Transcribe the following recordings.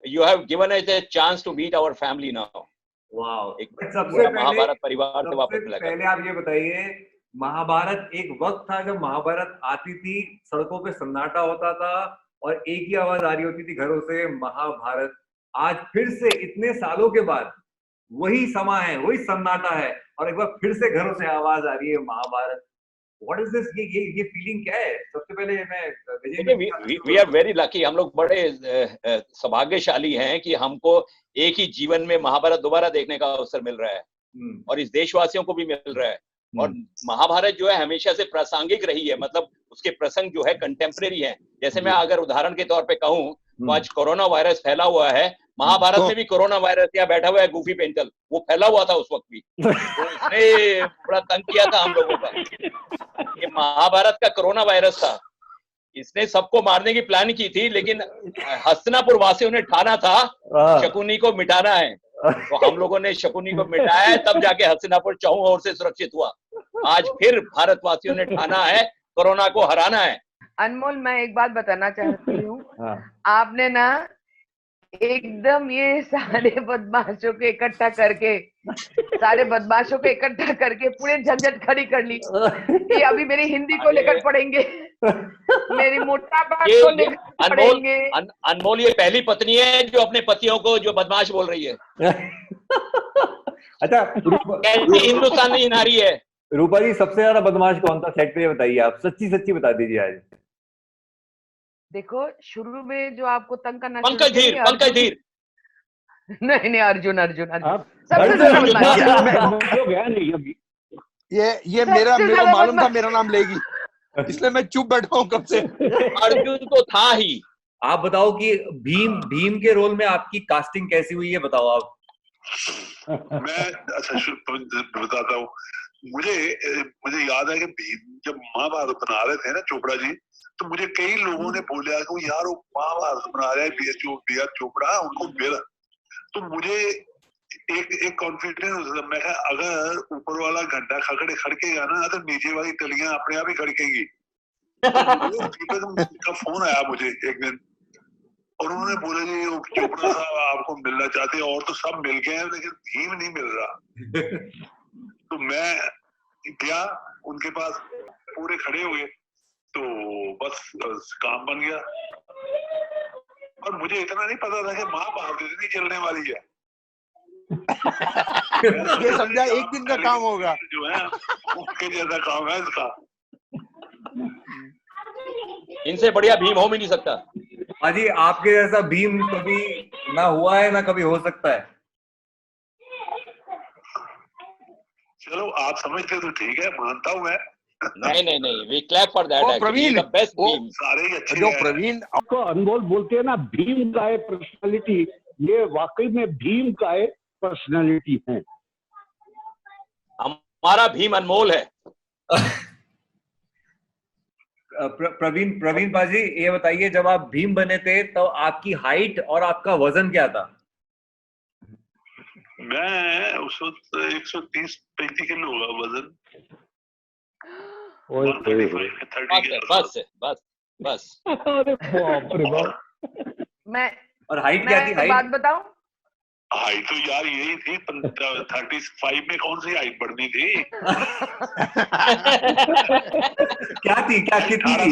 you have given us a chance to meet our family now. वाह, एक सबसे महाभारत परिवार से वापस मिला। पहले आप ये बताइए, महाभारत एक वक्त था जब महाभारत आती थी, सड़कों पे सन्नाटा होता था और एक ही आवाज आ रही होती थी घरों से, महाभारत। आज फिर से इतने सालों के बाद वही समा है, वही सन्नाटा है और एक बार फिर से घरों से आवाज आ रही है महाभारत। What is this? ये फीलिंग क्या है? सबसे पहले मैं we are very lucky, हम लोग बड़े सौभाग्यशाली हैं कि हमको एक ही जीवन में महाभारत दोबारा देखने का अवसर मिल रहा है और इस देशवासियों को भी मिल रहा है। और महाभारत जो है हमेशा से प्रासंगिक रही है, मतलब उसके प्रसंग जो है कंटेम्परेरी है। जैसे मैं अगर उदाहरण के तौर पे कहूँ तो आज कोरोना वायरस फैला हुआ है, महाभारत में भी कोरोना वायरस यहाँ बैठा हुआ है गूफी पेंटल, वो फैला हुआ था उस वक्त भी, तो उसने बड़ा तंग किया था हम लोगों का। ये महाभारत का कोरोना वायरस था, इसने सबको मारने की प्लान की थी, लेकिन हस्तिनापुर वासियों ने ठाना था शकुनी को मिटाना है, तो हम लोगों ने शकुनी को मिटाया है, तब जाके हस्तिनापुर चौहों ओर से सुरक्षित हुआ। आज फिर भारतवासियों ने ठाना है कोरोना को हराना है। अनमोल, मैं एक बात बताना चाहती हूँ, आपने ना एकदम ये सारे बदमाशों को इकट्ठा करके पूरे झंझट खड़ी कर ली कि अभी मेरी हिंदी को लेकर पढ़ेंगे, मेरी मोटापा को लेकर पढ़ेंगे। अनमोल ये पहली पत्नी है जो अपने पतियों को जो बदमाश बोल रही है। अच्छा, हिंदुस्तानी नारी है। रूपा जी, सबसे ज्यादा बदमाश कौन था सेट पे, बताइए आप, सच्ची सच्ची बता दीजिए आज। देखो, शुरू में जो आपको तंग करना, पंकज धीर नहीं अर्जुन ये मेरा मालूम था मेरा नाम लेगी, इसलिए मैं चुप बैठा हूँ कब से। अर्जुन तो था ही। आप बताओ कि भीम के रोल में आपकी कास्टिंग कैसी हुई है, बताओ आप। मैं बताता हूँ, मुझे याद है कि भीम जब महाभारत बना रहे थे ना चोपड़ा जी, तो मुझे कई लोगों ने बोला कि यार वो महाभारत बना रहा है बी आर चोपड़ा, उनको मिल। तो मुझे एक कॉन्फिडेंस, मैं अगर ऊपर वाला घंटा खड़केगा ना तो नीचे वाली तलियां अपने आप ही खड़केंगी। का फोन आया मुझे एक दिन और उन्होंने बोला जी चोपड़ा साहब आपको मिलना चाहते हैं, और तो सब मिल गए हैं लेकिन भीम नहीं मिल रहा। तो मैं गया उनके पास, पूरे खड़े हुए, तो बस काम बन गया। और मुझे इतना नहीं पता था कि महाभारत इतनी चलने वाली है। ये समझा एक दिन का काम होगा, जो है उसके जैसा काम है इसका। इनसे बढ़िया भीम हो भी नहीं सकता। हाजी, आपके जैसा भीम कभी ना हुआ है ना कभी हो सकता है। चलो आप समझते तो ठीक है, मानता हूँ मैं। नहीं, we clap for that. Praveen, सारे ही अच्छे जो हैं। प्रवीण आपको अनमोल बोलते हैं ना, भीम का है पर्सनालिटी, ये वाकई में भीम का है पर्सनालिटी है। हमारा भीम अनमोल है। प्रवीण बाजी, ये बताइए, जब आप भीम बने थे तो आपकी हाइट और आपका वजन क्या था? मैं उस वक्त 130-135 किलो होगा वजन। बस। मैं और हाइट क्या थी? हाइट बात बताऊं? हाइट तो यार यही थी, 35 में कौन सी हाइट बढ़नी थी। क्या थी, क्या कितनी थी?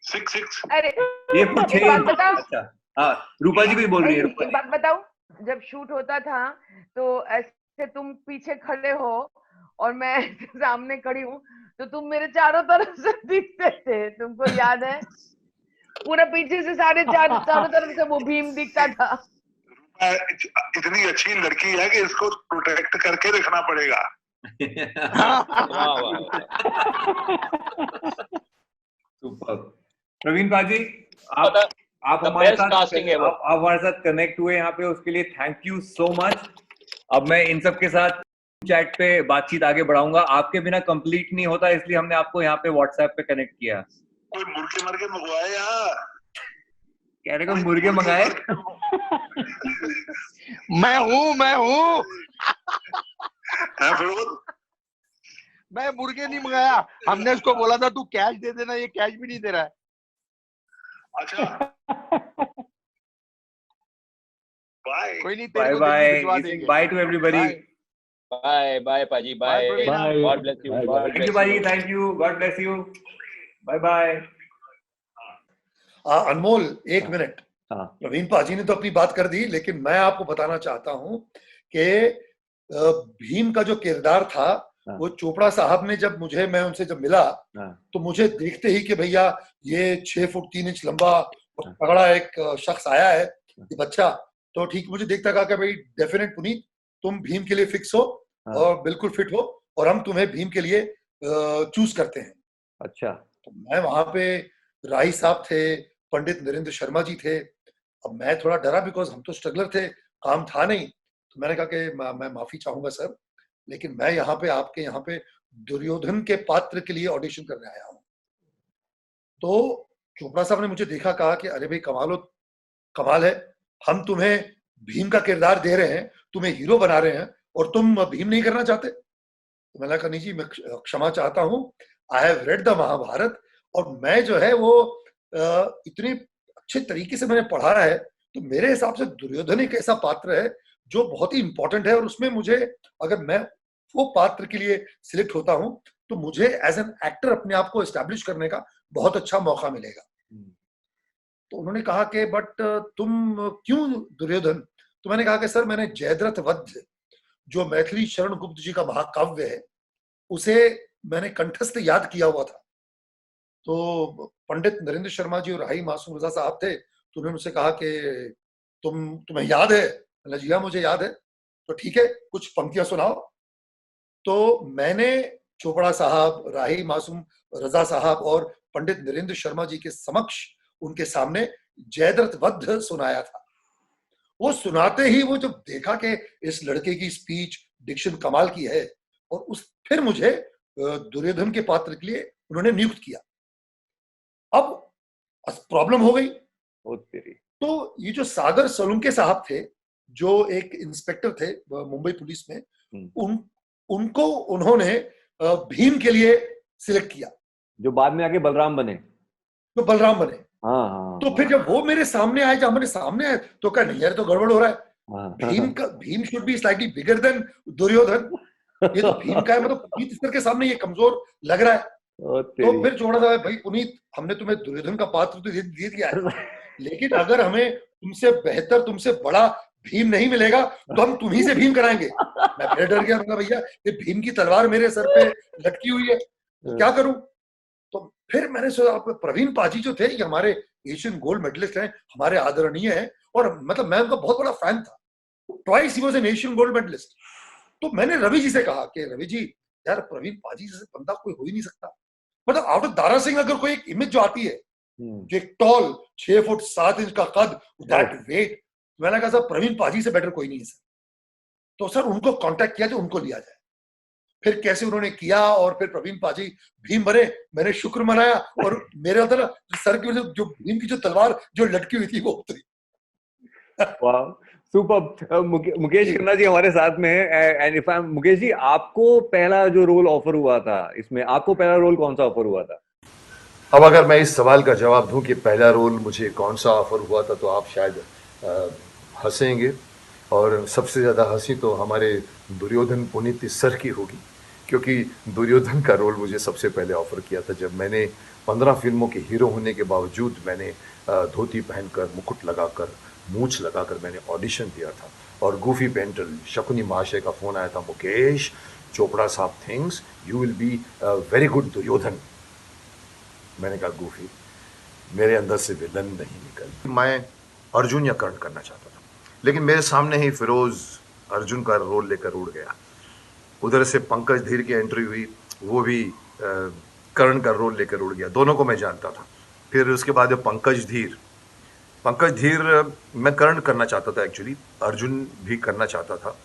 6'6". अरे ये कुछ बात बताओ। अच्छा, हाँ, रूपा जी भी बोल रही है। एक बात बताऊं, जब शूट होता था तो ऐसे तुम पीछे खड़े हो और मैं सामने खड़ी हूँ, तो तुम मेरे चारों तरफ से दिखते थे, तुमको याद है? पूरा पीछे से चारों तरफ से वो भीम दिखता था। इतनी अच्छी लड़की है कि इसको प्रोटेक्ट करके रखना पड़ेगा। प्रवीण बाजी, आप हमारे साथ कनेक्ट हुए यहाँ पे, उसके लिए थैंक यू सो मच। अब मैं इन सब के साथ चैट पे बातचीत आगे बढ़ाऊंगा, आपके बिना कंप्लीट नहीं होता, इसलिए हमने आपको यहाँ पे व्हाट्सएप पे कनेक्ट किया। कोई मुर्गे मंगवाए यार? कह रहे को मुर्गे मंगाए? मैं हूँ मैं मुर्गे नहीं मंगाया, हमने उसको बोला था तू कैश दे देना, ये कैश भी नहीं दे रहा है। अच्छा कोई नहीं, बाय तेरे को बाय, दिल्ली भिजवा देंगे। Bye to everybody. Bye bye paaji, bye. Praveen. God bless you, Bye, God thank bless you you. भाई, thank you, God bless you, bye bye. Anmol, एक मिनट। हाँ। प्रवीण पाजी ने तो अपनी बात कर दी, लेकिन मैं आपको बताना चाहता हूं कि भीम का जो किरदार था, वो चोपड़ा साहब ने जब मैं उनसे जब मिला, तो मुझे देखते ही कि भैया ये 6 फुट 3 इंच लंबा और तगड़ा एक शख्स आया है, ये बच्चा, तो ठीक मुझे देखता कहा कि भाई डेफिनेट पुनीत, तुम भीम के लिए फिक्स हो और बिल्कुल फिट हो, और हम तुम्हें भीम के लिए चूज करते हैं। अच्छा। तो मैं वहां पे, राही साहब थे, पंडित नरेंद्र शर्मा जी थे। अब मैं थोड़ा डरा, बिकॉज हम तो स्ट्रगलर थे, काम था नहीं। तो मैंने कहा कि मैं माफी चाहूंगा सर, लेकिन मैं यहाँ पे आपके यहाँ पे दुर्योधन के पात्र के लिए ऑडिशन करने आया हूँ। तो चोपड़ा साहब ने मुझे देखा, कहा कि अरे भाई कमाल है, हम तुम्हें भीम का किरदार दे रहे हैं, तुम्हें हीरो बना रहे हैं, और तुम भीम नहीं करना चाहते। तो मैंने कहा नहीं जी, मैं क्षमा चाहता हूँ, I have read the Mahabharat, और मैं जो है वो इतने अच्छे तरीके से मैंने पढ़ा है, तो मेरे हिसाब से दुर्योधन एक ऐसा पात्र है जो बहुत ही इंपॉर्टेंट है, और उसमें मुझे, अगर मैं वो पात्र के लिए सिलेक्ट होता हूं, तो मुझे एज एन एक्टर अपने आप को एस्टैब्लिश करने का बहुत अच्छा मौका मिलेगा। तो उन्होंने कहा कि बट तुम क्यों दुर्योधन? तो मैंने कहा कि सर, मैंने जयद्रथ वध, जो मैथिली शरण गुप्त जी का महाकाव्य है, उसे मैंने कंठस्थ याद किया हुआ था। तो पंडित नरेंद्र शर्मा जी और राही मासूम रजा साहब थे, तो उन्होंने मुझसे कहा कि तुम्हें याद है? मैंने जी हाँ, मुझे याद है। तो ठीक है, कुछ पंक्तियां सुनाओ। तो मैंने चोपड़ा साहब, राही मासूम रजा साहब और पंडित नरेंद्र शर्मा जी के समक्ष, उनके सामने जयद्रथ वध सुनाया था। वो सुनाते ही वो जब देखा कि इस लड़के की स्पीच डिक्शन कमाल की है, और फिर मुझे दुर्योधन के पात्र के लिए उन्होंने नियुक्त किया। अब प्रॉब्लम हो गई। तो ये जो सागर सोलंके साहब थे, जो एक इंस्पेक्टर थे मुंबई पुलिस में, उनको उन्होंने भीम के लिए सिलेक्ट किया, जो बाद में आके बलराम बने। हाँ। तो फिर जब वो मेरे सामने आए, जब हमारे सामने आए, तो कहा नहीं यार, तो गड़बड़ हो रहा है। Bheem should be slightly bigger than Duryodhan. ये तो भीम का है, मतलब पुनीत सर के सामने ये कमजोर लग रहा है। तो फिर छोड़ा था, भाई पुनीत, हमने तुम्हें दुर्योधन का पात्र तो दे दिया है, लेकिन अगर हमें तुमसे बेहतर, तुमसे बड़ा भीम नहीं मिलेगा, तो हम तुम्ही से भीम कराएंगे। मैं फिर डर गया, भैया ये भीम की तलवार मेरे सर पे लटकी हुई है, तो क्या करूं? तो फिर मैंने सोचा, प्रवीण पाजी जो थे, ये हमारे एशियन गोल्ड मेडलिस्ट हैं, हमारे आदरणीय हैं, और मतलब मैं उनका बहुत बड़ा फैन था। Twice he was an Asian gold medallist. तो मैंने रवि जी से कहा कि रवि जी, यार प्रवीण पाजी जैसे बंदा कोई हो ही नहीं सकता। मतलब आउट ऑफ दारा सिंह अगर कोई एक इमेज जो आती है, जो एक टॉल 6 फुट 7 इंच का कद, दैट वेट, मैंने कहा सर प्रवीण पाजी से बेटर कोई नहीं है सर। तो सर उनको कांटेक्ट किया, जो उनको लिया जाए। फिर कैसे उन्होंने किया, और फिर प्रवीण पाजी भीम बने। मैंने शुक्र मनाया, और मेरे अंदर सर की जो भीम की जो तलवार जो लटकी हुई थी, वो उतरी। वाह, सुपर। मुकेश खन्ना जी हमारे साथ में है। And if I Mukesh ji, आपको पहला जो रोल ऑफर हुआ था इसमें, आपको पहला रोल कौन सा ऑफर हुआ था? अब अगर मैं इस सवाल का जवाब दूं कि पहला रोल मुझे कौन सा ऑफर हुआ था, तो आप शायद हंसेंगे, और सबसे ज़्यादा हंसी तो हमारे दुर्योधन पुनीत सर की होगी, क्योंकि दुर्योधन का रोल मुझे सबसे पहले ऑफर किया था जब मैंने 15 फिल्मों के हीरो होने के बावजूद मैंने धोती पहनकर, मुकुट लगाकर, मूछ लगाकर मैंने ऑडिशन दिया था। और गूफी पेंटर शकुनी महाशय का फ़ोन आया था, मुकेश, चोपड़ा साहब things you will be very good Duryodhan. मैंने कहा गूफी, मेरे अंदर से विलन नहीं निकल। मैं अर्जुन या कर्ण करना चाहता था, लेकिन मेरे सामने ही फिरोज अर्जुन का रोल लेकर उड़ गया। उधर से पंकज धीर की एंट्री हुई, वो भी कर्ण का रोल लेकर उड़ गया। दोनों को मैं जानता था। फिर उसके बाद पंकज धीर मैं कर्ण करना चाहता था, एक्चुअली अर्जुन भी करना चाहता था।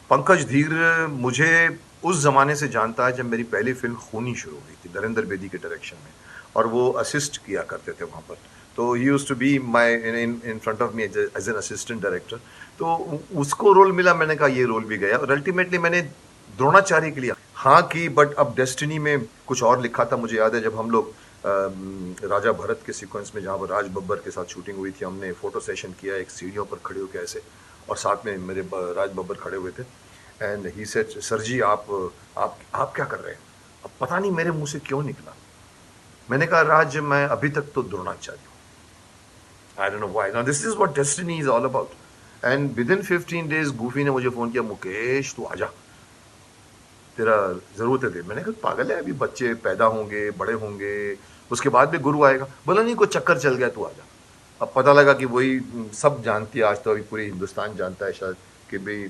पंकज धीर मुझे उस ज़माने से जानता है जब मेरी पहली फिल्म खूनी शुरू हुई थी नरेंद्र बेदी के डायरेक्शन में, और वो असिस्ट किया करते थे वहाँ पर। तो he used to be my in front of me as an assistant director. तो उसको रोल मिला, मैंने कहा ये रोल भी गया, और अल्टीमेटली मैंने द्रोणाचार्य के लिए हाँ की। बट अब डेस्टिनी में कुछ और लिखा था। मुझे याद है जब हम लोग राजा भरत के सीक्वेंस में, जहाँ पर राज बब्बर के साथ शूटिंग हुई थी, हमने फोटो सेशन किया एक सीढ़ियों पर खड़े होकर ऐसे, और साथ में मेरे राज बब्बर खड़े हुए थे। एंड ही सेड, सर जी आप क्या कर रहे हैं? अब पता नहीं मेरे मुंह से क्यों निकला, मैंने कहा राज मैं अभी तक तो द्रोणाचार्य हूँ। आई don't know why, now this is what destiny is all about. And with in 15 days Goofy ने मुझे फोन किया, मुकेश तू आजा, तेरा जरूरत है। मैंने कहा पागल है, अभी बच्चे पैदा होंगे, बड़े होंगे, उसके बाद भी गुरु आएगा। बोला नहीं, कोई चक्कर चल गया, तू आजा। अब पता लगा कि वही सब जानती है, आज तो अभी पूरी हिंदुस्तान जानता है शायद, कि भाई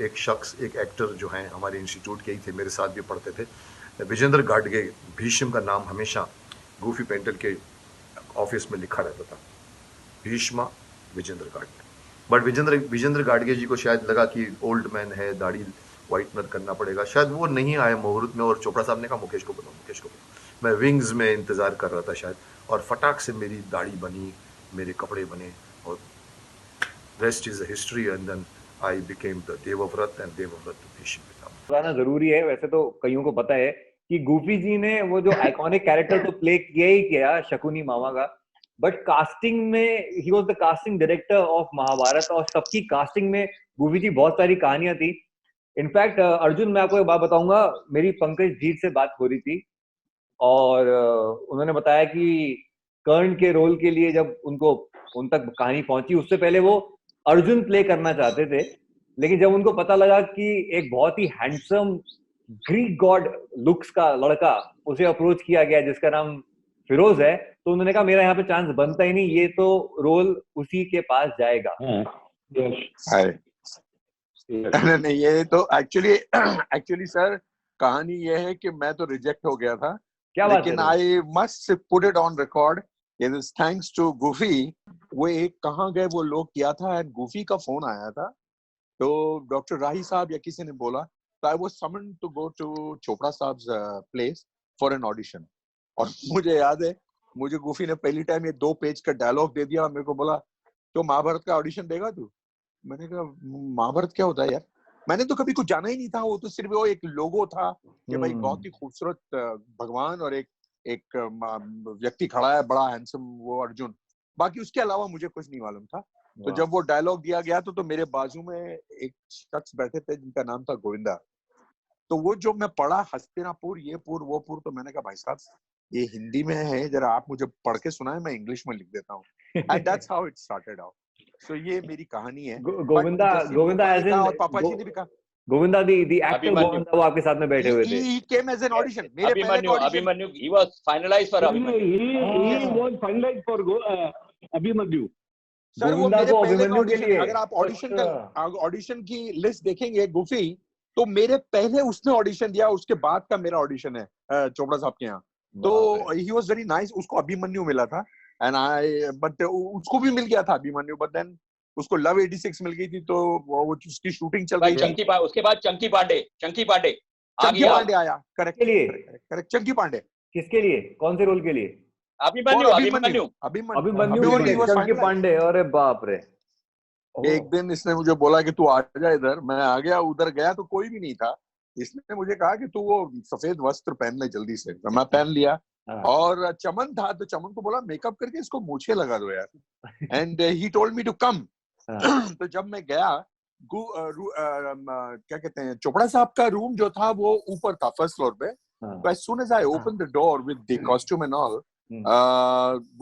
एक शख्स, एक एक्टर जो हैं हमारे इंस्टीट्यूट के ही थे, मेरे साथ भी पढ़ते थे, विजेंद्र गाडगे। भीष्म का नाम हमेशा गूफी पेंटल के ऑफिस में लिखा रहता था, भीष्मा विजेंद्र गाडगे। बट विजेंद्र गाडगे जी को शायद लगा कि ओल्ड मैन है, दाढ़ी व्हाइटनर करना पड़ेगा, शायद वो नहीं आए मुहूर्त में। और चोपड़ा साहब ने कहा मुकेश को बुलाओ, मुकेश को बुलाओ। मैं विंग्स में इंतजार कर रहा था शायद, और फटाक से मेरी दाढ़ी बनी, मेरे कपड़े बने, और rest is a history. And then I became the Devvrat and Devvrat Bhishma Pitamah. बताना जरूरी है, वैसे तो कईयों को पता है कि गूफी जी ने वो जो आइकॉनिक कैरेक्टर तो प्ले किया ही किया, शकुनी मामा का, बट कास्टिंग में he was the casting director of Mahabharat, और सबकी कास्टिंग में गूफी जी बहुत सारी कहानियां थी। इनफैक्ट अर्जुन, मैं आपको एक बात बताऊंगा, मेरी पंकज जीत से बात हो रही थी, और उन्होंने बताया कि कर्ण के रोल के लिए जब उन तक कहानी पहुंची, उससे पहले वो अर्जुन प्ले करना चाहते थे, लेकिन जब उनको पता लगा कि एक बहुत ही हैंडसम ग्रीक गॉड लुक्स का लड़का उसे अप्रोच किया गया जिसका नाम फिरोज है, तो उन्होंने कहा मेरा यहाँ पे चांस बनता ही नहीं, ये तो रोल उसी के पास जाएगा। नहीं, ये तो एक्चुअली सर कहानी ये है कि मैं तो रिजेक्ट हो गया था, क्या लेकिन I must put it on record, it is thanks to Gufi. वो एक कहाँ गए वो लोग किया था, एंड गूफी का फोन आया था, तो डॉक्टर राही साहब या किसी ने बोला, तो I was summoned to go to Chopra sahab's place for an audition. और मुझे याद है, मुझे गूफी ने पहली टाइम ये 2 पेज का डायलॉग दे दिया, मेरे को बोला तो महाभारत का ऑडिशन देगा तू? मैंने कहा महाभारत क्या होता है यार, मैंने तो कभी कुछ जाना ही नहीं था, वो तो सिर्फ वो एक लोगो था कि भाई बहुत ही खूबसूरत भगवान और एक व्यक्ति खड़ा है, बड़ा हैंडसम, वो अर्जुन, बाकी उसके अलावा मुझे कुछ नहीं मालूम था। तो जब वो डायलॉग दिया गया तो मेरे बाजू में एक शख्स बैठे थे जिनका नाम था गोविंदा, तो वो जो मैं पढ़ा हस्तिनापुर, ये पुर वो पुर, तो मैंने कहा भाई साहब ये हिंदी में है, जरा आप मुझे पढ़ के सुनाए, मैं इंग्लिश में लिख देता हूँ। And that's how it started out. So ये मेरी कहानी है। गोविंदा एज इन, और पापा जी ने भी कहा, गोविंदा दी एक्टर गोविंदा, वो आपके साथ में बैठे हुए थे। He came as an audition. मेरे पहले का audition. Abhimanyu, he was finalized for Abhimanyu. He was finalized for Abhimanyu. Sir वो मेरे पहले का ऑडिशन, अगर आप ऑडिशन की लिस्ट देखेंगे गूफी, तो मेरे पहले उसने ऑडिशन दिया, उसके बाद का मेरा ऑडिशन है चोपड़ा साहब के यहाँ। तो ही वाज वेरी नाइस, उसको अभिमन्यु मिला था, एंड बट उसको भी मिल गया था अभिमन्यु, बट देन उसको लव 86 मिल गई थी, तो वो उसकी शूटिंग चल रही थी। उसके बाद चंकी पांडे आया। करेक्ट चंकी पांडे। किसके लिए, कौन से रोल के लिए? अभिमन्यु चंकी पांडे। अरे बाप रे। एक दिन इसने मुझे बोला कि तू आ जा इधर, मैं आ गया, उधर गया तो कोई भी नहीं था। इसने मुझे कहा कि तू वो सफेद वस्त्र पहन ले जल्दी से, तो मैं पहन लिया। और चमन था, तो चमन को बोला मेकअप करके इसको मूछे लगा दो यार, and he told me to come. तो जब मैं गया, क्या कहते हैं, चोपड़ा साहब का रूम जो था वो ऊपर था, फर्स्ट फ्लोर पे। तो as soon as I opened the door with the costume and all,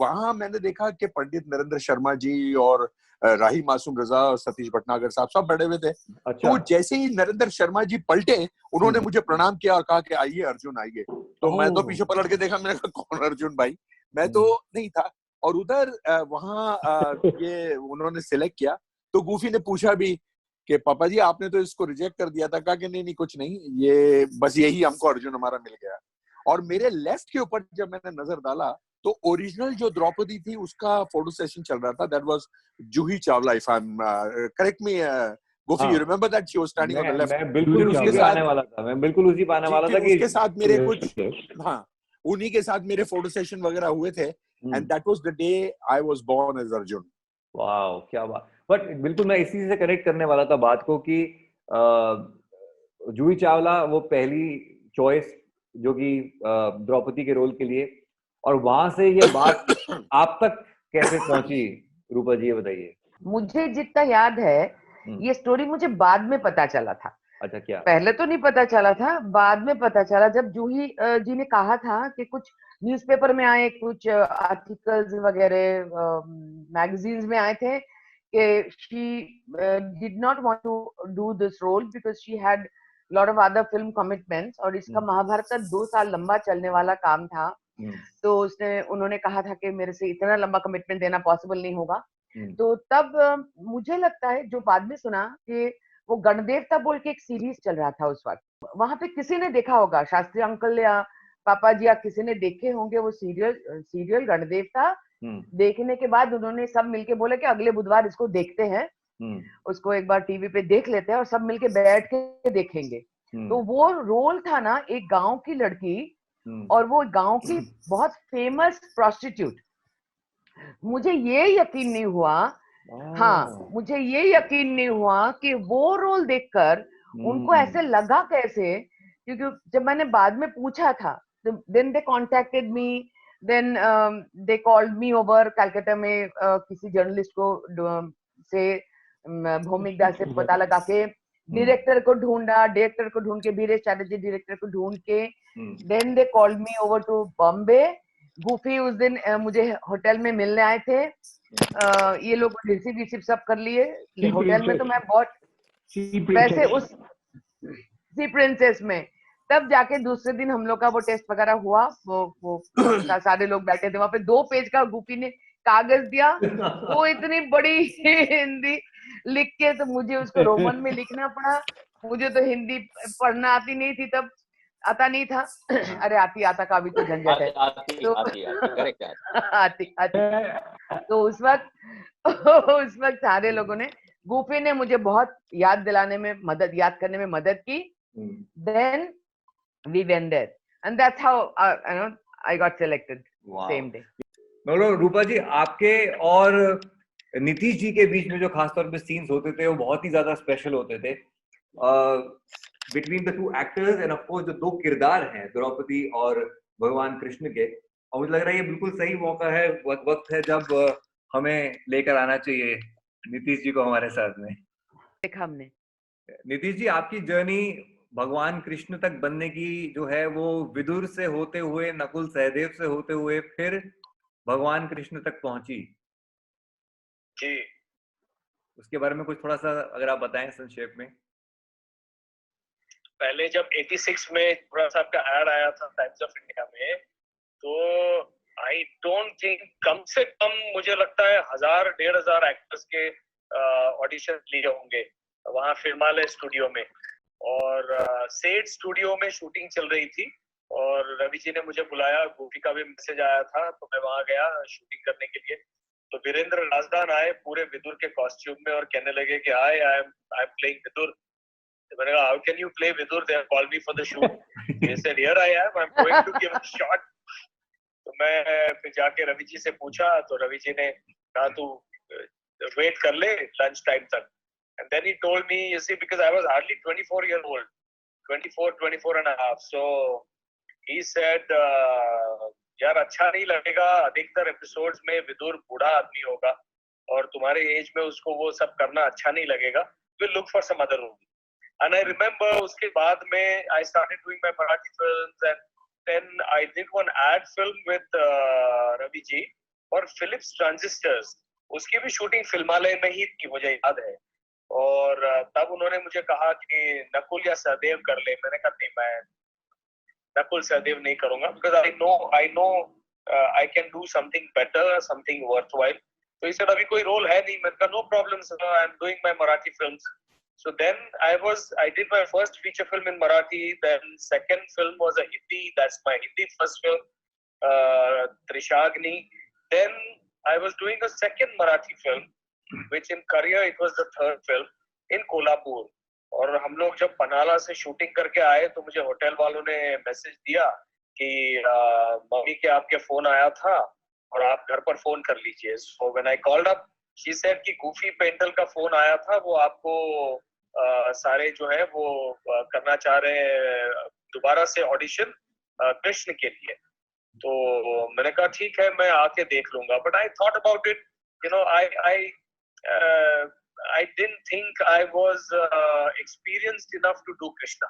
वहां मैंने देखा कि पंडित नरेंद्र शर्मा जी और राही मासूम रजा और सतीश भटनागर साहब सब बैठे हुए थे। तो जैसे ही नरेंद्र शर्मा जी पलटे, उन्होंने मुझे प्रणाम किया और कहा कि आइए अर्जुन आइए। तो मैं तो पीछे पलट के देखा, मैंने कहा कौन अर्जुन भाई, मैं तो नहीं था। और उधर वहां ये उन्होंने सिलेक्ट किया, तो गूफी ने पूछा भी कि पापा जी आपने तो इसको रिजेक्ट कर दिया था। कहा कि नहीं कुछ नहीं, ये बस यही हमको अर्जुन हमारा मिल गया। और मेरे लेफ्ट के ऊपर जब मैंने नजर डाला, तो ओरिजिनल जो द्रौपदी थी उसका फोटो सेशन चल रहा था। That was Juhi Chawla, if I M correct me Goofy, you remember that she was standing on the left. मैं बिल्कुल उसी पे आने वाला था, कि उसके साथ मेरे कुछ, हाँ, उन्हीं के साथ मेरे फोटो सेशन वगैरह हुए थे। And that was the day I was born as Arjun. Wow, क्या बात। बट बिल्कुल मैं इसी से कनेक्ट करने वाला था बात को कि जूही चावला वो पहली चॉइस जो कि द्रौपदी के रोल के लिए, और वहां से ये बात आप तक कैसे पहुंची रूपा जी, ये बताइए। मुझे जितना याद है, ये स्टोरी मुझे बाद में पता चला था। अच्छा, क्या? पहले तो नहीं पता चला था, बाद में पता चला जब जूही जी ने कहा था कि कुछ न्यूज़पेपर में आए, कुछ आर्टिकल्स वगैरह मैगजीन्स में आए थे कि she did not want to do this role because she had lot of other film commitments, और इसका महाभारत का 2 साल लंबा चलने वाला काम था। तो उन्होंने कहा था कि मेरे से इतना लंबा कमिटमेंट देना पॉसिबल नहीं होगा। तो तब मुझे लगता है, जो बाद में सुना, कि वो गणदेवता बोल के एक सीरीज चल रहा था उस वक्त। वहां पे किसी ने देखा होगा, शास्त्री अंकल या पापा जी या किसी ने देखे होंगे वो सीरियल गणदेवता। देखने के बाद उन्होंने सब मिलके बोले कि अगले बुधवार इसको देखते हैं, उसको एक बार टीवी पे देख लेते हैं और सब मिलके बैठ के देखेंगे। तो वो रोल था ना, एक गांव की लड़की और वो गांव की बहुत फेमस प्रोस्टिट्यूट। मुझे ये यकीन नहीं हुआ, हाँ, मुझे ये यकीन नहीं हुआ कि वो रोल देखकर उनको ऐसे लगा कैसे, क्योंकि जब मैंने बाद में पूछा था, then they contacted me, then they called me over Calcutta में, किसी जर्नलिस्ट को से भौमिक दास से पता लगा के डायरेक्टर को ढूंढा, डायरेक्टर को ढूंढ के वीरेश चैटर्जी डायरेक्टर को ढूंढ के, then they called me over to Bombay. Gufi उस दिन मुझे होटल में मिलने आए थे। ये लोग रिसीव सब कर लिए होटल में। तो मैं बहुत वैसे उस सी प्रिंसेस में, तब जाके दूसरे दिन हम लोग का वो टेस्ट वगैरह हुआ। वो सारे लोग बैठे थे वहां पे, 2 पेज का गूफी ने कागज दिया, वो इतनी बड़ी हिंदी लिख के, तो मुझे उसको रोमन में लिखना पड़ा। मुझे तो हिंदी पढ़ना आती नहीं थी तब, आता नहीं था। अरे आता का भी तो झंझट है। तो आती। तो उस वक्त सारे लोगों ने, गूफी ने मुझे बहुत याद करने में मदद की। Then we went there and that's how I got selected same day. मतलब रूपा जी, आपके और नीतीश जी के बीच में जो खासतौर पे सीन्स होते थे वो बहुत ही ज्यादा स्पेशल होते थे, between the two actors, end of course जो 2 किरदार हैं, द्रौपदी और भगवान कृष्ण के। और मुझे लग रहा है ये बिल्कुल सही मौका है, वक्त है जब हमें लेकर आना चाहिए नीतीश जी को हमारे साथ में। देखा हमने। नीतीश जी, आपकी जर्नी भगवान कृष्ण तक बनने की जो है, वो विदुर से होते हुए, नकुल सहदेव से होते हुए, फिर भगवान कृष्ण तक पहुंची जी। उसके बारे में कुछ थोड़ा सा अगर आप बताएं संक्षेप में। पहले जब 86 में पूरा साहब का ऐड आया था टाइम्स ऑफ इंडिया में, तो आई डोंट थिंक, कम से कम मुझे लगता है 1000-1500 एक्टर्स के ऑडिशन लिए होंगे वहां फिल्मालय स्टूडियो में। और सेट स्टूडियो में शूटिंग चल रही थी और रवि जी ने मुझे बुलाया, गूफी का भी मैसेज आया था, तो मैं वहां गया शूटिंग करने के लिए। तो वीरेंद्र राजदान आए पूरे विदुर के कॉस्ट्यूम में और कहने लगे कि आई एम प्लेइंग विदुर। मैंने कहा, how can you play Vidur, they have called me for the shoot. They said here I am going to give a shot. तो मैं फिर जाके रवि जी से पूछा, तो रवि जी ने कहा तू वेट कर ले लंच टाइम तक। And then he told me, you see, because I was hardly 24 years old, 24 and a half. So he said, यार अच्छा नहीं लगेगा, अधिकतर एपिसोड्स में विदुर बूढ़ा आदमी होगा और तुम्हारे एज में उसको वो सब करना अच्छा नहीं लगेगा, we'll look for some other role. And I remember उसके बाद में I started doing my Marathi films, and then I did one ad film with Ravi ji और Philips Transistors, उसकी भी शूटिंग फिल्मालय में ही थी, मुझे याद है। और तब उन्होंने मुझे कहा कि नकुल या सहदेव कर ले। मैंने कहा नहीं, मैं नकुल सहदेव नहीं करूंगा, because I know I can do something better, something worthwhile. तो इसे अभी कोई रोल है नहीं। मैंने कहा no problem sir, I'm doing my Marathi films. So then I did my first feature film in Marathi, then second film was a Hindi, that's my Hindi first film, Trishagni. Then I was doing a second Marathi film, which in career it was the third film, in Kolhapur. और हम लोग जब पनाला से shooting करके आए तो मुझे hotel वालों ने मैसेज दिया कि मम्मी के आपके फोन आया था और आप घर पर फोन कर लीजिए। So when I called up, she said कि गूफी पेंटल का फोन आया था, वो आपको सारे जो है वो करना चाह रहे हैं दोबारा से ऑडिशन कृष्ण के लिए। तो मैंने कहा ठीक है, मैं आके देख लूंगा। But I thought about it, you know, I didn't think I was experienced enough to do Krishna.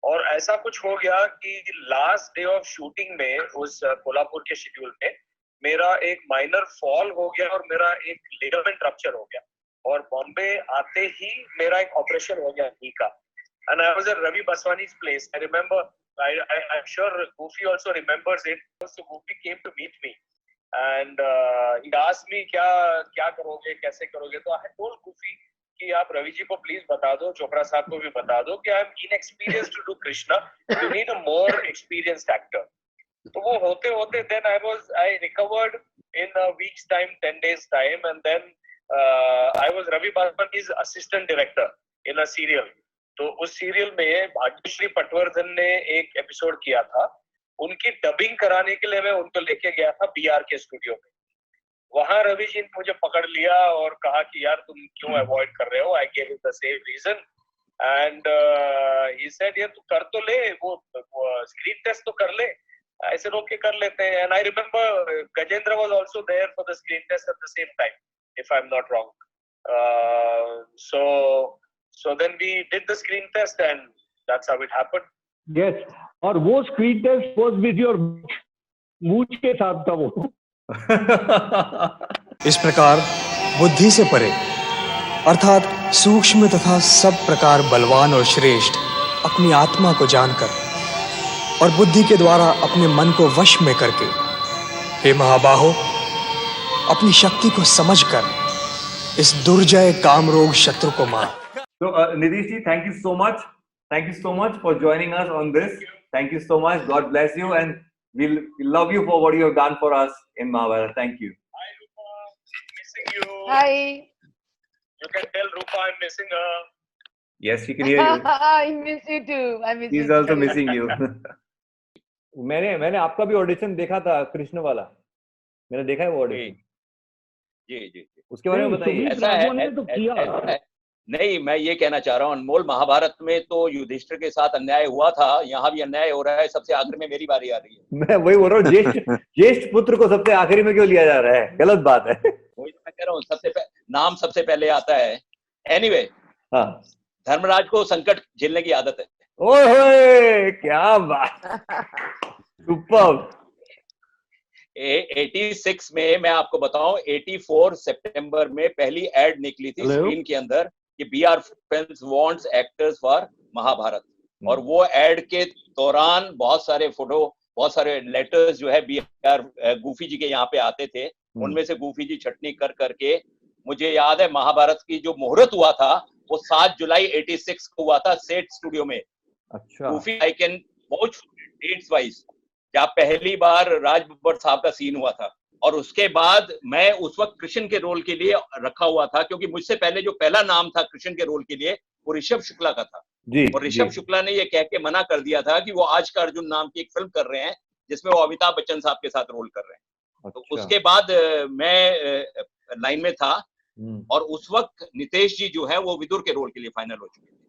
और ऐसा कुछ हो गया कि लास्ट डे ऑफ शूटिंग में उस कोल्हापुर के शेड्यूल में मेरा एक माइनर फॉल हो गया और मेरा एक लिगामेंट रप्चर हो गया और बॉम्बे आते ही मेरा एक ऑपरेशन हो गया नी का. And I was at Ravi Baswani's place. I remember, I'm sure Goofy also remembers it. So Goofy came to meet me and he asked me क्या करोगे, कैसे करोगे. तो I told Goofy कि आप रवि जी को प्लीज बता दो, चोपड़ा साहब को भी बता दो कि I am inexperienced to do Krishna, you need a more experienced actor. तो वो होते होते then I recovered in a week's time, 10 days time, and then I was Ravi Baswani's assistant director in a serial. तो उस सीरियल में भाग्यश्री पटवर्धन ने एक एपिसोड किया था. उनकी डबिंग कराने के लिए मैं उनको लेके गया था बीआर के स्टूडियो में. वहां रवि जी ने मुझे पकड़ लिया और कहा कि यार तुम क्यों अवॉइड कर रहे हो. I gave him the same reason and he said यार तू कर तो ले, वो स्क्रीन टेस्ट तो कर ले. ऐसे रोक के कर लेते हैं. And I remember Gajendra was also there for the screen test at the same time, if I am not wrong. So then we did the screen test and that's how it happened. Yes, और वो screen test was with your मूंछ के साथ था वो. इस प्रकार बुद्धि से परे अर्थात सूक्ष्म तथा सब प्रकार बलवान और श्रेष्ठ अपनी आत्मा को जानकर और बुद्धि के द्वारा अपने मन को वश में करके, हे महाबाहो, अपनी शक्ति को समझकर इस दुर्जय कामरोग शत्रु को मार. So Nitish ji, thank you so much. Thank you so much for joining us on this. Thank you so much. God bless you, and we love you for what you have done for us in Mahabharata. Thank you. Hi Rupa, missing you. Hi. You can tell Rupa I'm missing her. Yes, she can hear you. I miss you too. I miss you. She's also missing you. मैंने आपका भी audition देखा था, कृष्ण वाला. मैंने देखा है वो ऑडिशन. जी. उसके बारे में बताइए. ऐसा है. नहीं, मैं ये कहना चाह रहा हूँ, अनमोल, महाभारत में तो युधिष्ठिर के साथ अन्याय हुआ था, यहाँ भी अन्याय हो रहा है. सबसे आखिर में मेरी बारी आ रही है. मैं वही बोल रहा हूँ, ज्येष्ठ पुत्र को सबसे आखिरी में क्यों लिया जा रहा है? गलत बात है. वही मैं कह रहा हूँ, नाम सबसे पहले आता है. एनीवे, हाँ, धर्मराज को संकट झेलने की आदत है. ओए क्या बात. सुपर. 86 में मैं आपको बताऊं, 84 सितंबर में पहली एड निकली थी स्क्रीन के अंदर कि BR films wants actors for Mahabharat. और वो एड के दौरान बहुत सारे फोटो, बहुत सारे लेटर्स जो है बीआर गूफी जी के यहाँ पे आते थे. उनमें से गूफी जी छटनी कर करके, मुझे याद है महाभारत की जो मुहूर्त हुआ था वो 7 जुलाई 86 को हुआ था सेट स्टूडियो में. अच्छा. Gufi I can vouch dates wise, जहाँ पहली बार राज बब्बर साहब का सीन हुआ था. और उसके बाद मैं उस वक्त कृष्ण के रोल के लिए रखा हुआ था, क्योंकि मुझसे पहले जो पहला नाम था कृष्ण के रोल के लिए वो ऋषभ शुक्ला का था. और ऋषभ शुक्ला ने ये कह के मना कर दिया था कि वो आज का अर्जुन नाम की एक फिल्म कर रहे हैं जिसमें वो अमिताभ बच्चन साहब के साथ रोल कर रहे हैं. तो उसके बाद मैं लाइन में था और उस वक्त नितेश जी जो है वो विदुर के रोल के लिए फाइनल हो चुके थे.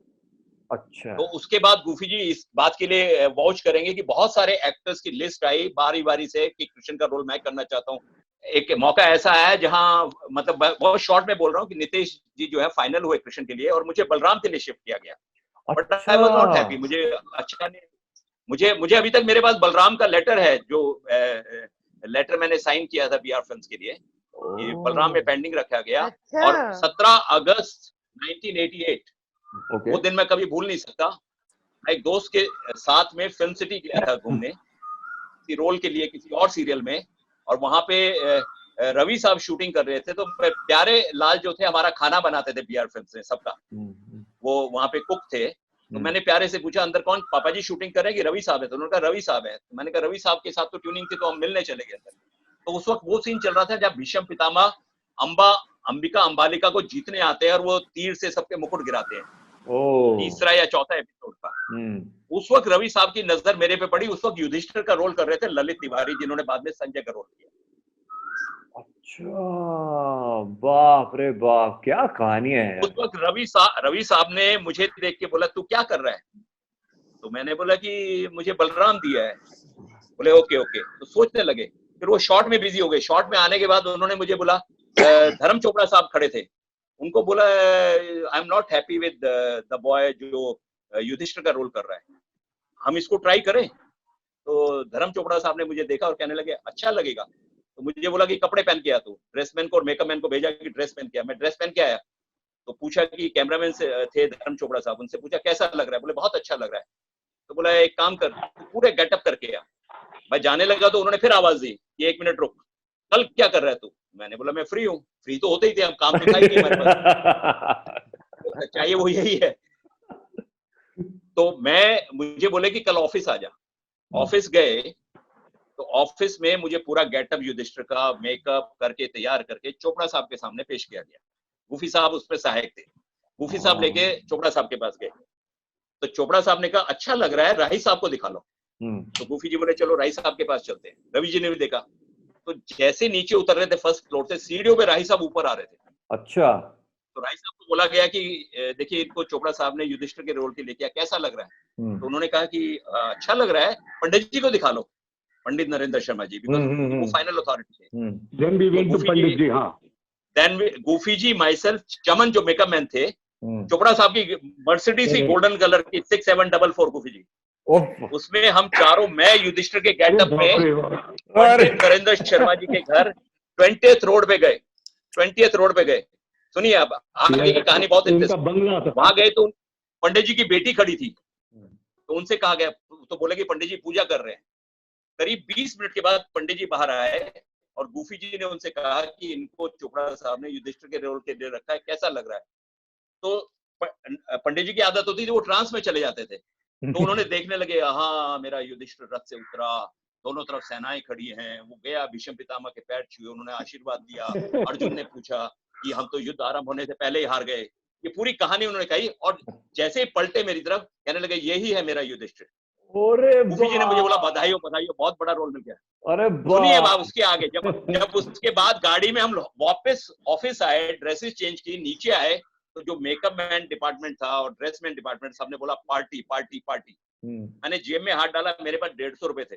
अच्छा. तो उसके बाद गूफी जी इस बात के लिए वॉच करेंगे कि बहुत सारे एक्टर्स की लिस्ट आई बारी बारी से कि कृष्ण का रोल मैं करना चाहता हूँ. एक मौका ऐसा है जहां, मतलब बहुत शॉर्ट में बोल रहा हूँ, कि नितेश जी जो है फाइनल हुए कृष्ण के लिए और मुझे बलराम के लिए शिफ्ट किया गया. But I was not happy. मुझे अच्छा नहीं, मुझे अभी तक मेरे पास बलराम का लेटर है, जो लेटर मैंने साइन किया था बीआर फिल्म्स के लिए, बलराम में पेंडिंग रखा गया. और 17 अगस्त 1988 वो दिन मैं कभी भूल नहीं सकता. मैं एक दोस्त के साथ में फिल्म सिटी गया था घूमने किसी रोल के लिए, किसी और सीरियल में, और वहां पे रवि साहब शूटिंग कर रहे थे. तो प्यारे लाल जो थे हमारा खाना बनाते थे बीआर फिल्म्स में सबका, वो वहां पे कुक थे. तो मैंने प्यारे से पूछा अंदर कौन, पापा जी शूटिंग कर रहे हैं कि रवि साहब है? तो उन्होंने कहा रवि साहब है. तो मैंने कहा रवि साहब के साथ तो ट्यूनिंग थी, तो हम मिलने चले गए अंदर. तो उस वक्त वो सीन चल रहा था जब भीष्म पितामह अंबिका अंबालिका को जीतने आते हैं और वो तीर से सबके मुकुट गिराते हैं. तीसरा या चौथा एपिसोड का. उस वक्त रवि साहब की नजर मेरे पे पड़ी. उस वक्त युधिष्ठिर का रोल कर रहे थे ललित तिवारी, जिन्होंने बाद में संजय का रोल किया. अच्छा, बाप रे बाप, क्या कहानी है. उस वक्त रवि साहब ने मुझे देख के बोला तू क्या कर रहा है? तो मैंने बोला कि मुझे बलराम दिया है. बोले ओके. तो सोचने लगे, फिर वो शॉर्ट में बिजी हो गए. शॉर्ट में आने के बाद उन्होंने मुझे बोला धर्म चोपड़ा साहब खड़े थे, उनको बोला आई am not happy with the boy जो युधिष्ठिर का रोल कर रहा है, हम इसको ट्राई करें। तो धर्म चोपड़ा साहब ने मुझे देखा और कहने लगे अच्छा लगेगा। तो मुझे बोला कि कपड़े पहन के आ तू, ड्रेस मैन को और मेकअप मैन को भेजा कि ड्रेस पहन के आ। मैं ड्रेस पहन के आया तो पूछा कि कैमरामैन से थे धर्म चोपड़ा साहब, उनसे पूछा कैसा लग रहा है, बोले बहुत अच्छा लग रहा है। तो बोला एक काम कर, पूरे गेटअप करके आ। मैं जाने लगा तो उन्होंने फिर आवाज दी कि 1 मिनट रुक, कल क्या कर रहा है तू? मैंने बोला मैं फ्री हूँ। फ्री तो होते ही थे, हम काम तो था ही नहीं हमारे पास, चाहिए वो यही है। तो मुझे बोले कि कल ऑफिस आ जा। ऑफिस गए तो ऑफिस में मुझे पूरा गेटअप युधिष्ठिर का मेकअप करके तैयार करके चोपड़ा साहब के सामने पेश किया गया। गुफी साहब उसमें सहायक थे। गुफी साहब लेके चोपड़ा साहब के पास गए तो चोपड़ा साहब ने कहा अच्छा लग रहा है, राही साहब को दिखा लो। तो गुफी जी बोले चलो राही साहब के पास चलते हैं। रवि जी ने भी देखा। तो जैसे नीचे उतर रहे थे फर्स्ट फ्लोर से, सीढ़ियों पे राही साहब ऊपर आ रहे थे। अच्छा। तो राही साहब को बोला गया कि देखिए इनको चोपड़ा साहब ने युधिष्ठिर के रोल के लिए किया, कैसा लग रहा है? तो उन्होंने कहा कि अच्छा लग रहा है, पंडित जी को दिखा लो, पंडित नरेंद्र शर्मा जी, बिकॉज वो फाइनल अथॉरिटी थे। Then we went to पंडित जी। हाँ। Then गुफी जी, माइसेल्फ, चमन जो मेकअप मैन थे, चोपड़ा साहब की मर्सिडीज गोल्डन कलर की 6744 गुफी जी, उसमें हम चारों, मैं युधिष्ठिर के गेटअप में पंडित नरेंद्र शर्मा जी के घर 20th रोड पे गए। 20th रोड पे गए। सुनिए अब आगे की कहानी बहुत इंटरेस्टिंग। वहां गए तो पंडित जी की बेटी खड़ी थी, तो उनसे कहा गया, तो बोले कि पंडित जी पूजा कर रहे हैं। करीब 20 मिनट के बाद पंडित जी बाहर आए और गुफी जी ने उनसे कहा कि इनको चोपड़ा साहब ने युधिष्ठिर के रोल के लिए रखा है, कैसा लग रहा है? तो पंडित जी की आदत होती थी वो ट्रांस में चले जाते थे। तो उन्होंने देखने लगे, हाँ मेरा युधिष्ठिर रथ से उतरा, दोनों तरफ सेनाएं खड़ी हैं, वो गया भीष्म पितामह के पैर छुए, उन्होंने आशीर्वाद दिया। अर्जुन ने पूछा कि हम तो युद्ध आरंभ होने से पहले ही हार गए। ये पूरी कहानी उन्होंने कही और जैसे ही पलटे मेरी तरफ, कहने लगे यही है मेरा युधिष्ठिर। गुफी जी ने मुझे बोला बधाई हो, बहुत बड़ा रोल मिल गया। अरे सुनिए बाप, उसके आगे जब उसके बाद गाड़ी में हम वापस ऑफिस आए, ड्रेसेस चेंज की, नीचे आए तो जो मेकअप मैन डिपार्टमेंट था और ड्रेस मैन डिपार्टमेंट, सबने बोला पार्टी पार्टी पार्टी। मैंने जेब में हाथ डाला, मेरे पास 150 रुपए थे।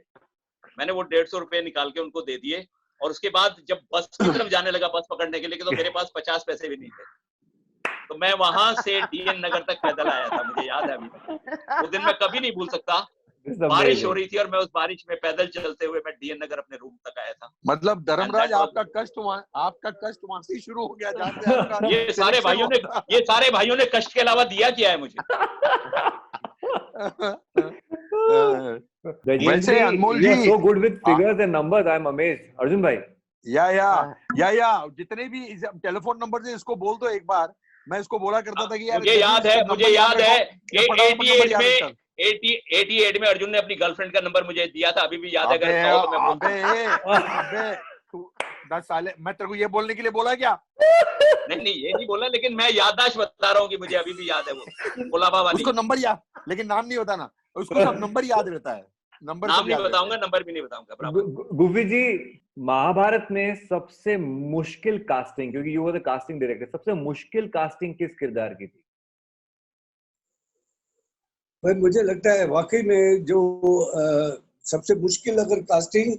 मैंने वो 150 रुपए निकाल के उनको दे दिए और उसके बाद जब बस की तरफ जाने लगा, बस पकड़ने के लिए, तो मेरे पास 50 पैसे भी नहीं थे। तो मैं वहां से डीएन नगर तक पैदल आया था, मुझे याद है अभी। वो दिन मैं कभी नहीं भूल सकता। बारिश हो रही थी और मैं उस बारिश में पैदल चलते हुए मैं डीएन नगर अपने रूम तक आया था। मतलब धर्मराज आपका कष्ट वहां से शुरू हो गया। जानते ये सारे भाइयों ने कष्ट के अलावा दिया क्या है मुझे? वैसे अनमोल जी, so good with figures and numbers, I am amazed. Arjun भाई, या जितने भी टेलीफोन नंबर थे इसको बोल दो एक बार। मैं इसको बोला करता था कि यार मुझे याद है 88 में अर्जुन ने अपनी गर्लफ्रेंड का नंबर मुझे दिया था, अभी भी याद है। अबे 10 साल मैं तेरे को ये बोलने के लिए बोला क्या? नहीं ये नहीं बोला, लेकिन मैं याददाश्त बता रहा हूँ कि मुझे अभी भी याद है वो कोलाबा वाली। उसको नंबर याद, लेकिन नाम नहीं होता ना, उसको सब नंबर याद रहता है। नंबर नाम नहीं बताऊंगा, नंबर भी नहीं बताऊंगा। गुफी जी, महाभारत में सबसे मुश्किल कास्टिंग, क्योंकि you were the casting director, सबसे मुश्किल कास्टिंग किस किरदार की थी? पर मुझे लगता है वाकई में जो सबसे मुश्किल अगर कास्टिंग,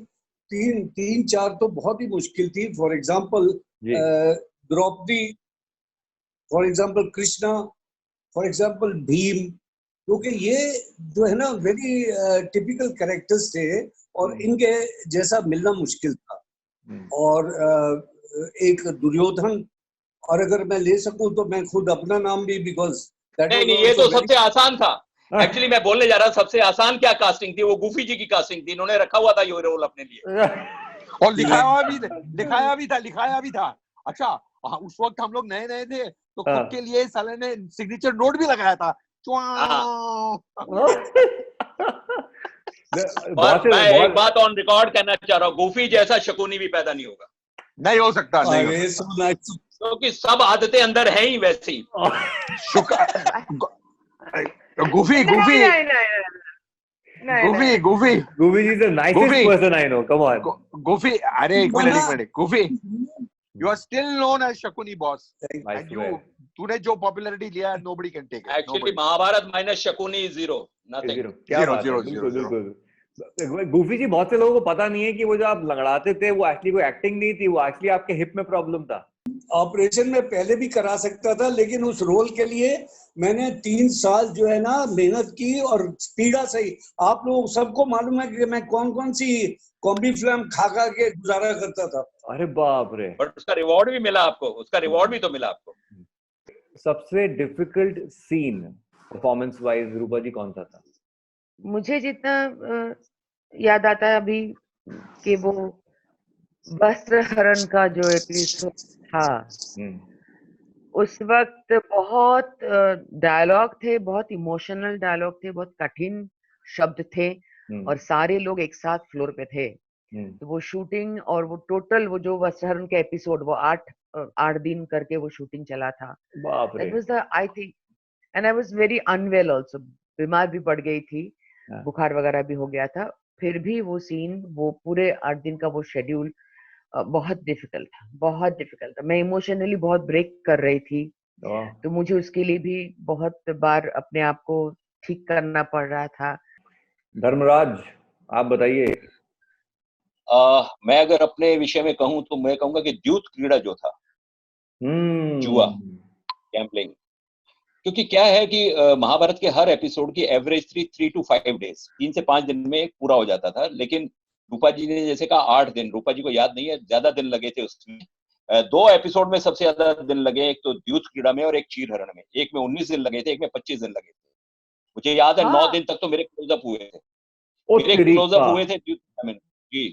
तीन चार तो बहुत ही मुश्किल थी। For example Draupadi, for example Krishna, for example Bheem, क्योंकि ये जो है ना वेरी टिपिकल कैरेक्टर्स थे और इनके जैसा मिलना मुश्किल था। और एक दुर्योधन, और अगर मैं ले सकूं तो मैं खुद अपना नाम भी, बिकॉज नहीं ये तो सबसे आसान था। एक्चुअली मैं बोलने जा रहा था सबसे आसान क्या कास्टिंग थी, वो गुफी जी की कास्टिंग थी। इन्होंने रखा हुआ था ये रोल अपने लिए और लिखाया भी था। अच्छा उस वक्त हम लोग नए थे तो खुद के लिए साले ने सिग्नेचर नोट भी लगाया था। और मैं एक बात ऑन रिकॉर्ड कहना चाह रहा हूँ, गुफी जैसा शकुनी भी पैदा नहीं होगा। नहीं हो सकता, क्योंकि सब आदतें अंदर हैं ही वैसी। Goofy is the nicest person I know. Come on. Goofy, अरे एक minute. Goofy, you are still known as Shakuni boss. And you, तूने जो popularity लिया है, nobody can take it. Actually, Mahabharat minus Shakuni is zero. Nothing. Zero. Gufi ji, बहुत से लोगों को पता नहीं है कि वो जो आप लंगड़ाते थे वो एक्चुअली कोई एक्टिंग नहीं थी, वो एक्चुअली आपके हिप में प्रॉब्लम था। ऑपरेशन में पहले भी करा सकता था, लेकिन उस रोल के लिए मैंने 3 साल जो है ना मेहनत की, और पीड़ा सही। आप लोग सबको मालूम है कि मैं कौन कौन सी कॉम्बी फिल्म खा खा के गुजारा करता था। अरे बाप रे। बट उसका रिवॉर्ड भी मिला आपको, उसका रिवॉर्ड भी तो मिला आपको। सबसे डिफिकल्ट सीन परफॉर्मेंस वाइज रूपा जी कौन सा था? मुझे जितना याद आता है अभी कि वो वस्त्र हरण का जो एपिसोड था, उस वक्त बहुत डायलॉग थे, बहुत इमोशनल डायलॉग थे, बहुत कठिन शब्द थे, और सारे लोग एक साथ फ्लोर पे थे। तो वो शूटिंग और वो टोटल वो जो वस्त्रहरण का एपिसोड, वो 8 दिन करके वो शूटिंग चला था। बाप रे। That was the, I think, and I was very unwell also, बीमार भी पड़ गई थी, बुखार वगैरह भी हो गया था। फिर भी वो सीन, वो पूरे 8 दिन का वो शेड्यूल बहुत डिफिकल्ट था, बहुत डिफिकल्ट था। मैं इमोशनली बहुत ब्रेक कर रही थी, तो मुझे उसके लिए भी बहुत बार अपने आप को ठीक करना पड़ रहा था। धर्मराज, आप बताइए। मैं अगर अपने विषय में कहूं तो मैं कहूंगा कि द्यूत क्रीड़ा जो था, जुआ, गैम्बलिंग, क्योंकि क्या है कि महाभारत के हर एपिसोड की एवरेज थी 3 to 5 डेज, 3 से 5 दिन में पूरा हो जाता था। लेकिन रूपा जी ने जैसे कहा 8 दिन, रूपा जी को याद नहीं है, ज्यादा दिन लगे थे उसमें। 2 एपिसोड में सबसे ज्यादा दिन लगे, एक तो द्यूत क्रीड़ा में और एक चीर हरण में। एक में 19 दिन लगे थे, एक में 25 दिन लगे थे। मुझे याद है 9 दिन तक तो मेरे क्लोजअप हुए थे, मेरे क्लोजअप हुए थे द्यूत क्रीड़ा में जी।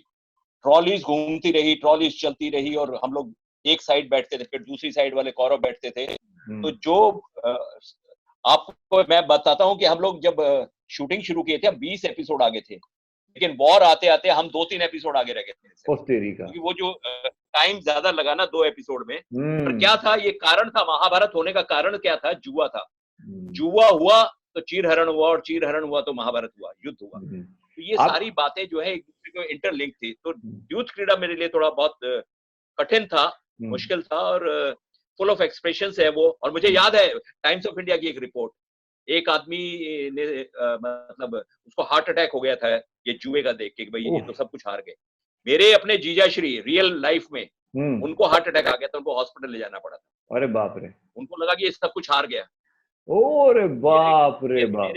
ट्रॉलीज घूमती रही, ट्रॉलीज चलती रही, और हम लोग एक साइड बैठते थे, फिर दूसरी साइड वाले कौरव बैठते थे। तो जो आपको मैं बताता हूँ कि हम लोग जब शूटिंग शुरू किए थे, 20 एपिसोड आगे थे, लेकिन वॉर आते आते हम 2-3 एपिसोड आगे रह गए थे, क्योंकि वो जो टाइम ज्यादा लगा ना 2 एपिसोड में। पर क्या था, ये कारण था महाभारत होने का कारण क्या था? जुआ था। जुआ हुआ तो चीर हरण हुआ, और चीर हरण हुआ तो महाभारत हुआ, युद्ध हुआ। तो ये सारी बातें जो है एक दूसरे को इंटरलिंक थी। तो युद्ध क्रीड़ा मेरे लिए थोड़ा बहुत कठिन था, मुश्किल था, और फुल ऑफ एक्सप्रेशंस है वो। और मुझे याद है टाइम्स ऑफ इंडिया की एक रिपोर्ट, एक आदमी ने मतलब उसको हार्ट अटैक हो गया था ये जुए का देख के, भाई ये तो सब कुछ हार गए। मेरे अपने जीजा श्री रियल लाइफ में उनको हार्ट अटैक आ गया था, उनको हॉस्पिटल ले जाना पड़ा था। अरे बाप रे। उनको लगा कि ये सब कुछ हार गया। ओरे बाप रे बाप।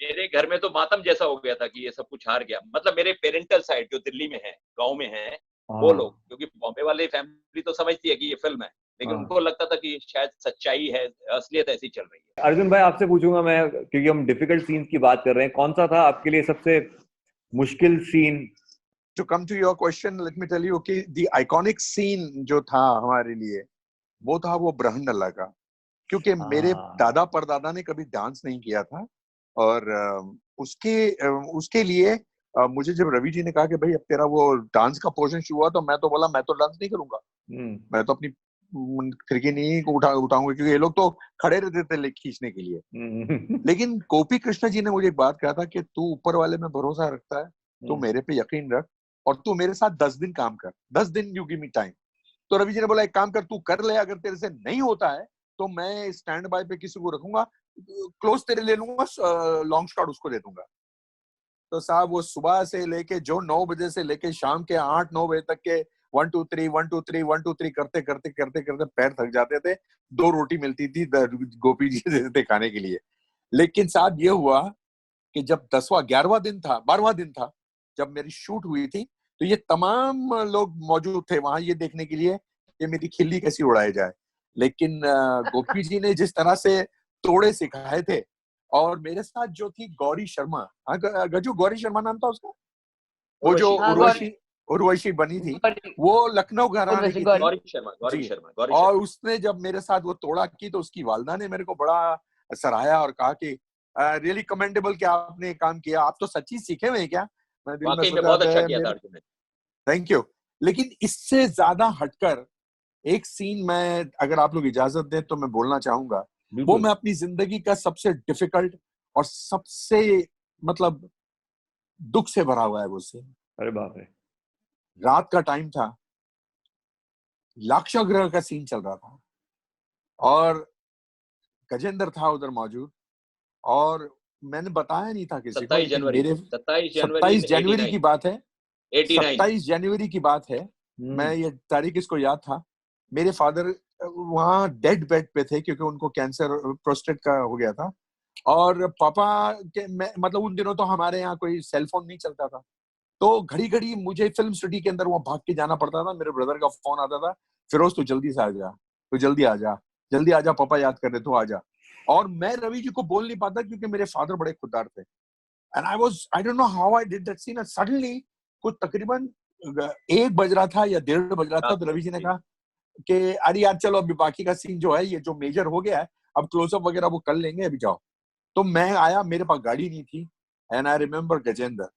मेरे घर में तो मातम जैसा हो गया था कि ये सब कुछ हार गया। मतलब मेरे पेरेंटल साइड जो दिल्ली में है, गांव में है, वो लोग, क्योंकि बॉम्बे वाले फैमिली तो समझती है कि ये फिल्म है, लेकिन उनको लगता था कि शायद सच्चाई है, असलियत ऐसी चल रही है। अर्जुन भाई, आपसे पूछूंगा मैं, क्योंकि हम डिफिकल्ट सीन्स की बात कर रहे हैं, कौन सा था आपके लिए सबसे मुश्किल scene? To come to your question, let me tell you, okay, the iconic scene जो था हमारे लिए, वो था वो ब्रह्मंडला का, क्योंकि मेरे दादा परदादा ने कभी डांस नहीं किया था, और उसके लिए मुझे जब रवि जी ने कहा कि भाई अब तेरा वो डांस का पोर्शन शुरू हुआ, तो मैं तो बोला मैं तो डांस नहीं करूंगा, मैं तो अपनी खिड़की नहीं उठाऊंगा, क्योंकि ये लोग तो खड़े रहते थे खींचने के लिए। लेकिन गोपी कृष्ण जी ने मुझे एक बात कहा था कि तू ऊपर वाले में भरोसा रखता है, तू मेरे पे यकीन रख, और तू मेरे साथ 10 दिन काम कर, 10 दिन यू गिव मी टाइम। तो रवि जी ने बोला एक काम कर, तू कर ले, अगर तेरे से नहीं होता है तो मैं स्टैंड बाय पे किसी को रखूंगा, क्लोज तेरे ले लूंगा, लॉन्ग शॉट उसको दे दूंगा। तो साहब वो सुबह से लेके जो 9 बजे से लेके शाम के 8-9 बजे तक के 1 2 3 1 2 3 1 2 3 करते करते करते करते पैर थक जाते थे। 2 रोटी मिलती थी गोपी जी देते खाने के लिए। लेकिन साहब ये हुआ कि जब 10वां 11वां दिन था, 12वां दिन था, जब मेरी शूट हुई थी, तो ये तमाम लोग मौजूद थे वहां ये देखने के लिए कि मेरी खिल्ली कैसी उड़ाई जाए। लेकिन गोपी जी ने जिस तरह से तोड़े सिखाए थे, और मेरे साथ जो थी गौरी शर्मा, गजू गौरी शर्मा नाम था उसका, वो जो उर्वशी बनी थी, वो लखनऊ घराने की थी, गौरी शर्मा। और उसने जब मेरे साथ वो तोड़ा की तो उसकी वालदा ने मेरे को बड़ा सराहा और कहा कि रियली कमेंडेबल कि आपने काम किया, आप तो सच्ची सीखे हुए हैं क्या? मैं दिल में सोचा बहुत अच्छा किया था अर्जुन ने। Thank you. लेकिन इससे ज्यादा हटकर एक सीन मैं, अगर आप लोग इजाजत दें तो मैं बोलना चाहूंगा, वो मैं अपनी जिंदगी का सबसे डिफिकल्ट और सबसे मतलब दुख से भरा हुआ है वो सीन। अरे बाप रे। रात का टाइम था, लाक्षागृह का सीन चल रहा था, और गजेंद्र था उधर मौजूद, और मैंने बताया नहीं था किसी को, 27 लेकिन जनवरी मेरे 27 27 जनवरी की बात है, 89 27 जनवरी की बात है, मैं ये तारीख इसको याद था। मेरे फादर वहाँ डेड बेड पे थे क्योंकि उनको कैंसर प्रोस्टेट का हो गया था, और पापा के मतलब उन दिनों तो हमारे यहाँ कोई सेल फोन नहीं चलता था, तो घड़ी घड़ी मुझे फिल्म सिटी के अंदर वहाँ भाग के जाना पड़ता था। मेरे ब्रदर का फोन आता था, फिरोज तू जल्दी से आ जा, तू जल्दी आ जा, जल्दी आ जा, पापा याद कर रहे, तू आ जा। और मैं रवि जी को बोल नहीं पाता क्योंकि मेरे फादर बड़े खुददार थे। And I don't know how I did that scene. Suddenly कुछ तकरीबन 1 बज रहा था या 1:30 बज रहा था, तो रवि जी ने कहा कि अरे यार चलो अभी बाकी का सीन जो है, ये जो मेजर हो गया है, अब क्लोजअप वगैरह वो कर लेंगे, अभी जाओ। तो मैं आया, मेरे पास गाड़ी नहीं थी, एंड आई रिमेम्बर गजेंद्र।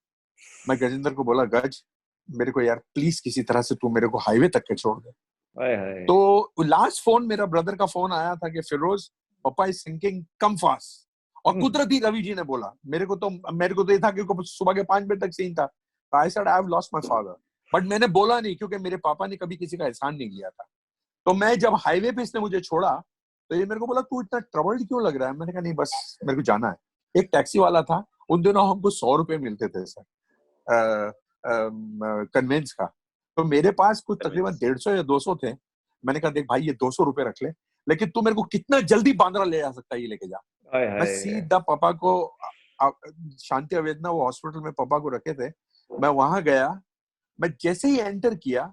मैं गजेंद्र को बोला, गज मेरे को यार प्लीज किसी तरह से तू मेरे को हाईवे तक के छोड़ दे। तो लास्ट फोन मेरा ब्रदर का फोन आया था कि फिरोज पापा इज थिंकिंग कम फास्ट। और कुदरती रवि जी ने बोला, मेरे को तो ये था कि सुबह के 5 बजे तक सीन था। I said I have lost my father, but मैंने बोला नहीं क्योंकि मेरे पापा ने कभी किसी का एहसान नहीं किया था। तो मैं जब हाईवे पे इसने मुझे छोड़ा तो ये मेरे को बोला तू इतना ट्रबल्ड क्यों लग रहा है? मैंने कहा नहीं बस मेरे को जाना है। एक टैक्सी वाला था, उन दिनों हमको 100 रुपए मिलते थे सर कन्वेंस का, तो मेरे पास कुछ तकरीबन 150 या 200 थे। मैंने कहा देख भाई ये 200 रुपए रख ले, लेकिन तू मेरे को कितना जल्दी बांद्रा ले जा सकता है ये लेके जा। मैं सीधा पापा को शांति अवेदना वो हॉस्पिटल में पापा को रखे थे, मैं वहां गया। मैं जैसे ही एंटर किया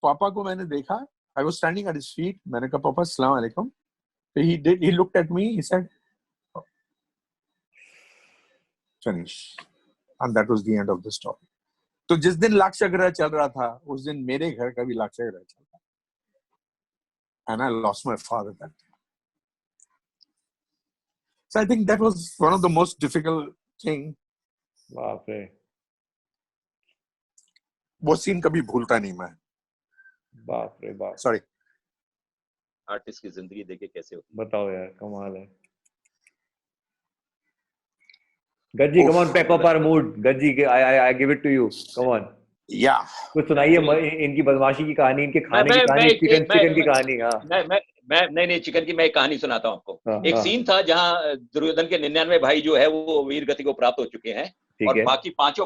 पापा को मैंने देखा, I was standing at his feet. मैंने कहा पापा अस्सलाम वालेकुम। he looked at me, he said finish, and that was the end of the story. तो जिस दिन लाक्षागृह चल रहा था उस दिन मेरे घर का भी लाक्षागृह चल रहा, and I lost my father that day. So I think that was one of the most difficult thing. बाप रे, वो सीन कभी भूलता नहीं मैं। बाप रे बाप। सॉरी, आर्टिस्ट की जिंदगी देखे कैसे होती है। बताओ यार, कमाल है। Gajji come on, pack up our mood. Gajji I give it to you, come on. या कुछ सुनाइए इनकी बदमाशी की कहानी, इनके खाने की कहानी, चिकन की कहानी। हाँ मैं नहीं चिकन की मैं एक कहानी सुनाता हूँ आपको। एक सीन था जहाँ दुर्योधन के 99 भाई जो है वो वीर गति को प्राप्त हो चुके हैं, और बाकी पांचों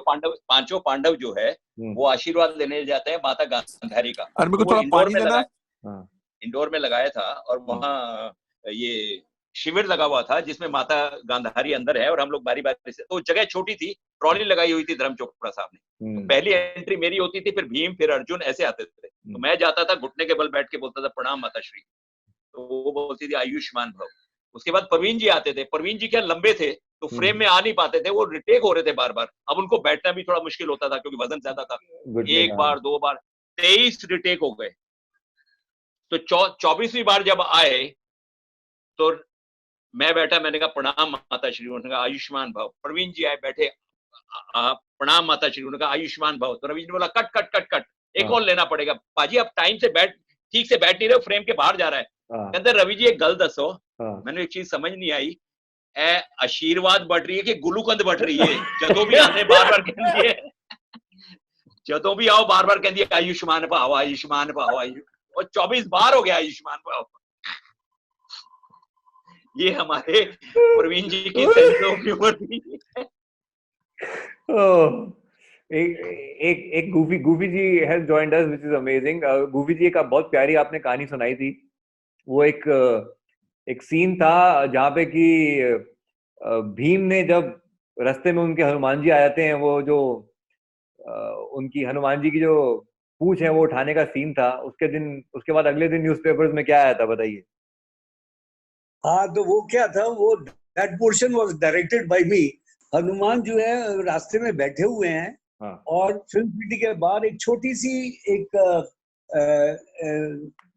पांडव जो है वो आशीर्वाद लेने जाते हैं माता गांधारी का। और मेरे को थोड़ा पानी देना। इंडोर में लगाया था, और वहाँ ये शिविर लगा हुआ था जिसमें माता गांधारी अंदर है, और हम लोग बारी बारी से, तो जगह छोटी थी, ट्रॉली लगाई हुई थी धर्म चोपड़ा साहब ने। तो पहली एंट्री मेरी होती थी, फिर भीम, फिर अर्जुन, ऐसे आते थे। तो मैं जाता था, घुटने के बल बैठ के बोलता था प्रणाम माता श्री, तो वो बोलती थी आयुष्मान भव। उसके बाद प्रवीण जी आते थे। प्रवीण जी क्या लंबे थे, तो फ्रेम में आ नहीं पाते थे, वो रिटेक हो रहे थे बार बार। अब उनको बैठना भी थोड़ा मुश्किल होता था क्योंकि वजन ज्यादा था। एक बार, 2 बार, 23 रिटेक हो गए। तो 24वीं बार जब आए तो मैं बैठा, मैंने कहा प्रणाम माता श्री, उन्होंने कहा आयुष्मान भव। प्रवीण जी आए, बैठे, प्रणाम माता श्री, उन्होंने कहा आयुष्मान भव। तो रवि ने बोला कट कट कट कट, एक और लेना पड़ेगा पाजी, अब टाइम से बैठ, ठीक से बैठ नहीं रहे, फ्रेम के बाहर जा रहा है। कहते रवि जी एक गल दसो। मैंने एक चीज समझ नहीं आई, आशीर्वाद बढ़ रही है कि गुलूकंद बढ़ रही है? जदों भी आने बार बार कहती है, जदों भी आओ बार बार कहती है आयुष्मान भाव, आयुष्मान भाव, और 24 बार हो गया आयुष्मान भाव। ये हमारे प्रवीण जी की सेंस ऑफ ह्यूमर थी। एक Gufi ji has joined us, which is amazing. Gufi ji एक बहुत प्यारी आपने कहानी सुनाई थी। वो एक सीन था जहाँ पे कि भीम ने जब रास्ते में उनके हनुमान जी आ जाते हैं, वो जो उनकी हनुमान जी की जो पूछ है वो उठाने का सीन था। उसके बाद अगले दिन न्यूज़पेपर्स में क्या आया था बताइए। हाँ, तो वो क्या था, वो that portion was directed by me. Hanuman जो है रास्ते में बैठे हुए हैं, और फिल्म सिटी के बाहर एक छोटी सी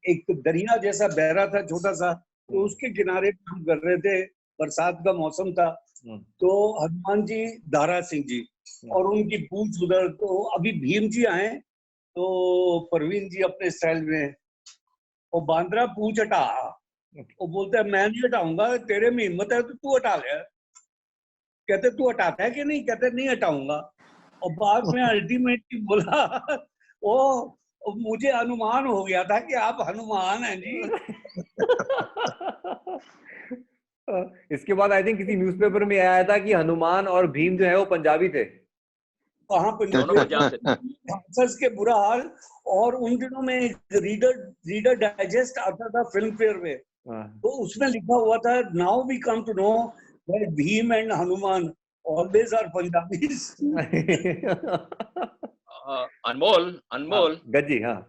एक दरिया जैसा बह रहा था, छोटा सा, तो उसके किनारे हम कर रहे थे, बरसात का मौसम था। तो हनुमान जी, दारा सिंह जी और उनकी पूंछ उधर। तो अभी भीम जी आए, तो परवीन जी अपने स्टाइल में, वो बांद्रा पूंछ हटा, वो बोलते है मैं नहीं हटाऊंगा, तेरे में हिम्मत है तो तू हटा ले। कहते तू हटाता है कि नहीं? कहते नहीं हटाऊंगा। और बाद में अल्टीमेटली बोला, ओ मुझे अनुमान हो गया था कि आप हनुमान हैं जी। इसके बाद आई थिंक किसी न्यूज़पेपर में आया था कि हनुमान और भीम जो है वो पंजाबी थे। वहां पर के बुरा हाल। और उन दिनों में रीडर डाइजेस्ट आता था फिल्म फेयर में, तो उसमें लिखा हुआ था now we come to know that Bhim and Hanuman always are Punjabis. Anmol Gajji, हाँ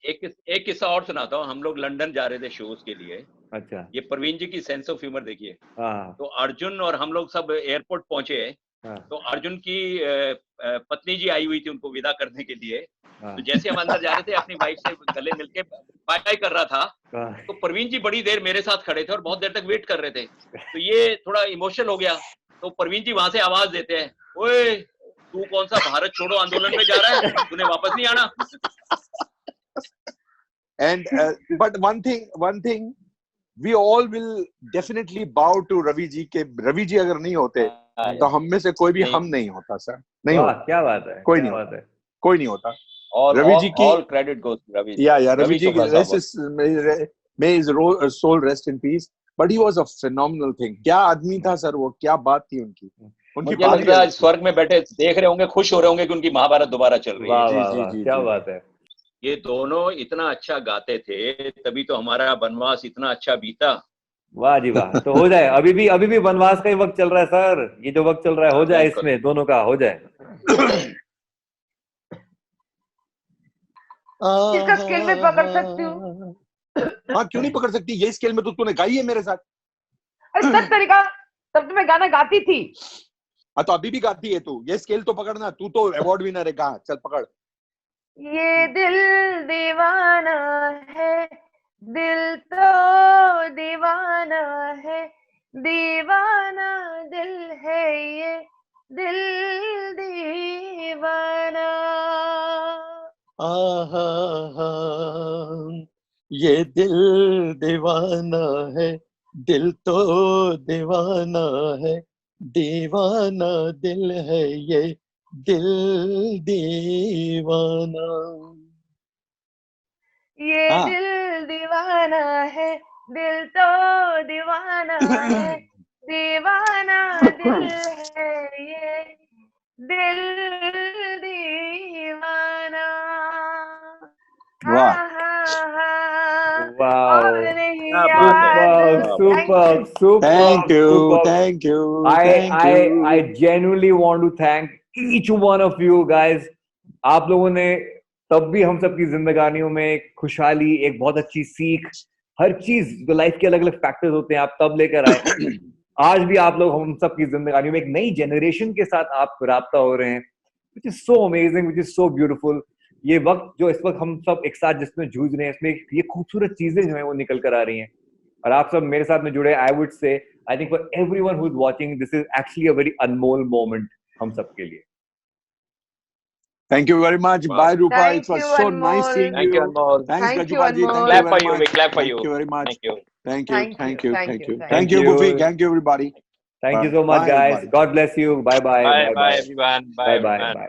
एक किस्सा और सुनाता हूँ। हम लोग लंदन जा रहे थे शोज के लिए। अच्छा। ये प्रवीण जी की सेंस ऑफ ह्यूमर देखिए। हाँ। तो अर्जुन और हम लोग सब एयरपोर्ट पहुंचे। तो अर्जुन की पत्नी जी आई हुई थी उनको विदा करने के लिए। तो जैसे हम अंदर जा रहे थे अपनी वाइफ से गले मिलके बाय बाय कर रहा था, तो प्रवीण जी बड़ी देर मेरे साथ खड़े थे और बहुत देर तक वेट कर रहे थे। तो ये थोड़ा इमोशनल हो गया। तो प्रवीण जी वहां से आवाज देते हैं, ओए तू कौन सा भारत छोड़ो आंदोलन में जा रहा है, तूने वापस नहीं आना। And but one thing we all will definitely bow to Ravi ji के। रवि जी अगर नहीं होते तो हम में से कोई भी हम नहीं होता सर। नहीं होता। क्या बात है, कोई नहीं होता, कोई नहीं होता। रवि जी की all credit goes to Ravi. Ravi ji की may his soul rest in peace, but he was a phenomenal thing। क्या आदमी था सर वो, क्या बात थी उनकी बात है। आज स्वर्ग में बैठे देख रहे होंगे, खुश हो रहे होंगे कि उनकी महाभारत दोबारा चल रही है। जी, क्या बात है। ये दोनों इतना अच्छा गाते थे, तभी तो हमारा वनवास इतना अच्छा बीता। वाह जी वाह। तो हो जाए, अभी भी वनवास का ही वक्त चल रहा है सर। ये जो वक्त चल रहा है हो जाए, इसमें दोनों का हो जाए। इसका स्केल में पकड़ सकती हूँ। हाँ क्यों नहीं पकड़ सकती, ये स्केल में तो तूने गाई है मेरे साथ। अरे सब तरीका, तब तो मैं गाना गाती थी। हाँ तो अभी भी गाती है तू, ये स्केल तो पकड़ना। तू तो अवार्ड विनर है, गा चल पकड़। ये दिल दीवाना है, दिल तो दीवाना है, दीवाना दिल है ये दिल दीवाना। ये दिल दीवाना है, दिल तो दीवाना है, दीवाना दिल है ये दिल दीवाना। ये दिल दीवाना है, दिल तो दीवाना है, दीवाना दिल है ये दिल दीवाना। वाह super. Thank you. I genuinely want to thank each one of you guys. आप लोगों ने तब भी हम सबकी जिंदगानियों में एक खुशहाली, एक बहुत अच्छी सीख, हर चीज जो लाइफ के अलग अलग फैक्टर्स होते हैं आप तब लेकर आए। आज भी आप लोग हम सबकी जिंदगानियों में एक नई जनरेशन के साथ आप राब्ता हो रहे हैं, which is so amazing, which is so beautiful। ये वक्त जो इस वक्त हम सब एक साथ जिसमें जूझ रहे हैं, इसमें ये खूबसूरत चीजें जो है वो निकल कर आ रही हैं और आप सब मेरे साथ में जुड़े। I would say I think for everyone who is watching this is actually a very Anmol moment हम सब के लिए। Thank you very much. Wow. Bye Rupa, it was so nice seeing you. Thank you Anmol. Thanks Gajubaji. Clap for you. We clap for you. Thank you very much. Thank you. Thank you Goofy. Thank you everybody. Thank you so much guys. God bless you. Bye bye. Bye everyone. Bye.